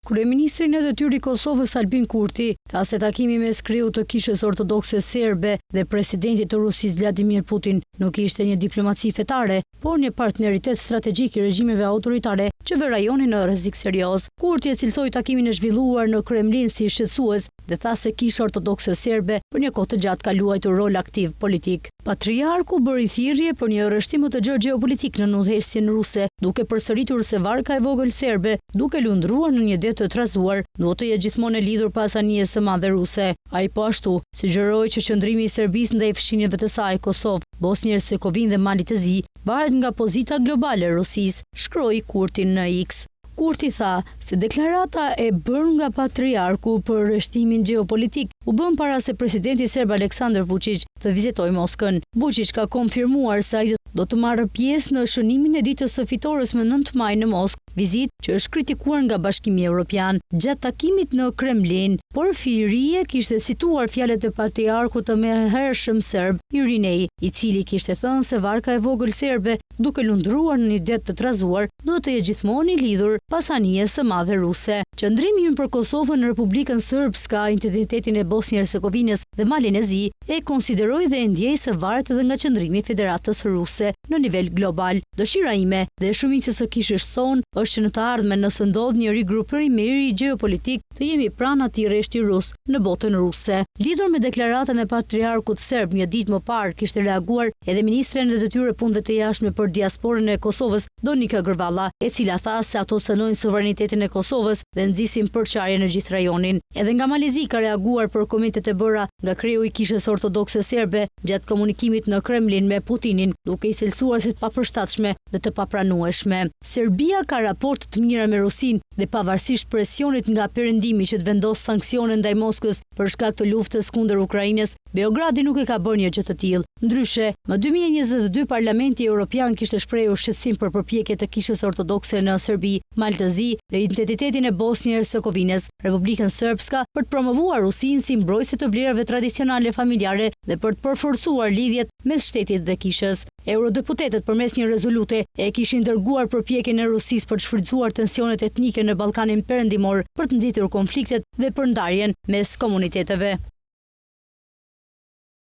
Kryeministri në detyrë i Kosovës Albin Kurti tha se takimi mes kreut të kishës ortodokse serbe dhe presidentit të Rusisë Vladimir Putin nuk ishte një diplomaci fetare, por një partneritet strategjik i regjimeve autoritare që vë rajonin në rrezik serioz. Kurti e cilësoi takimin e zhvilluar në Kremlin si shqetësues dhe tha se kisha ortodokse serbe për një kohë të gjatë ka luajtur rol aktiv politik. Patriarku bëri thirrje për një rrështim të gjerë gjeopolitik në udhëheqësin ruse, duke përsëritur se varka e vogël serbe, duke lundruar në një det të trazuar, duhet të jetë gjithmonë e lidhur pas anijes së madhe ruse. Ai po ashtu sugjeroi që qëndrimi i Serbisë ndaj fëmijëve të saj Kosovë, Bosnjë Hercegovinë dhe Malit të Zi varet nga pozita globale e Rusisë, shkroi Kurti në X. Kurti tha se deklarata e bërë nga patriarku për rreshtimin gjeopolitik u bën para se presidenti serb Aleksandar Vučić të vizitojë Moskën. Vučić ka konfirmuar se ai do të marrë pjesë në shënimin e ditës së fitores më 9 maj në Moskë, vizitë që është kritikuar nga Bashkimi Evropian. Gjatë takimit në Kremlin, Porfirie kishte cituar fjalët e patriarkut të mëhershëm serb Irinej, i cili kishte thënë se varka e vogël serbe, duke lundruar në një det të trazuar, duhet të jetë gjithmonë i lidhur pas anijes së madhe ruse. Qëndrimi ynë për Kosovën në Republikën Srpska, identitetin e Bosnjë Hercegovinës dhe Malin e Zi e konsideroi dhe e ndjej se varet edhe nga qëndrimi i Federatës Ruse në nivel global. Dëshira ime dhe shumicës së kishës son është që në të ardhmen nëse ndodh një rigrupim i ri gjeopolitik të jemi pranë atij rreshti rus në botën ruse. Lidhur me deklaratën e patriarkut serb një ditë më parë kishte reaguar edhe ministre në detyrë punëve të jashtme për diasporën e Kosovës, Donika Grvalla, e cila tha se ato cënojnë suverenitetin e Kosovës dhe nxisin përçarje në gjithë rajonin. Edhe nga Malizi ka reaguar për komentet e bëra nga kreu i kishës ortodokse serbe gjatë komunikimit në Kremlin me Putinin, duke i cilësuar si të papërshtatshme dhe të papranueshme. Serbia ka raporte të mira me Rusinë dhe pavarësisht presionit nga perëndimi që të vendos sanksione ndaj Moskës për shkak të luftës kundër Ukrainës, Beogradi nuk e ka bërë një gjë të tillë. Ndryshe, më 2022 Parlamenti Evropian kishte shprehur shqetësim për përpjekjet e kishës ortodokse në Serbi, Malë të Zi dhe identitetin e Bosnjë Hercegovinës, Republikën Srpska për të promovuar Rusinë si mbrojtëse të vlerave tradicionale familjare dhe për të përforcuar lidhjet mes shtetit dhe kishës. Eurodeputetët përmes një rezolute e kishin dërguar përpjekjen e Rusisë për të shfrytzuar tensionet etnike në Ballkanin Perëndimor për të nxitur konfliktet dhe për ndarjen mes komuniteteve.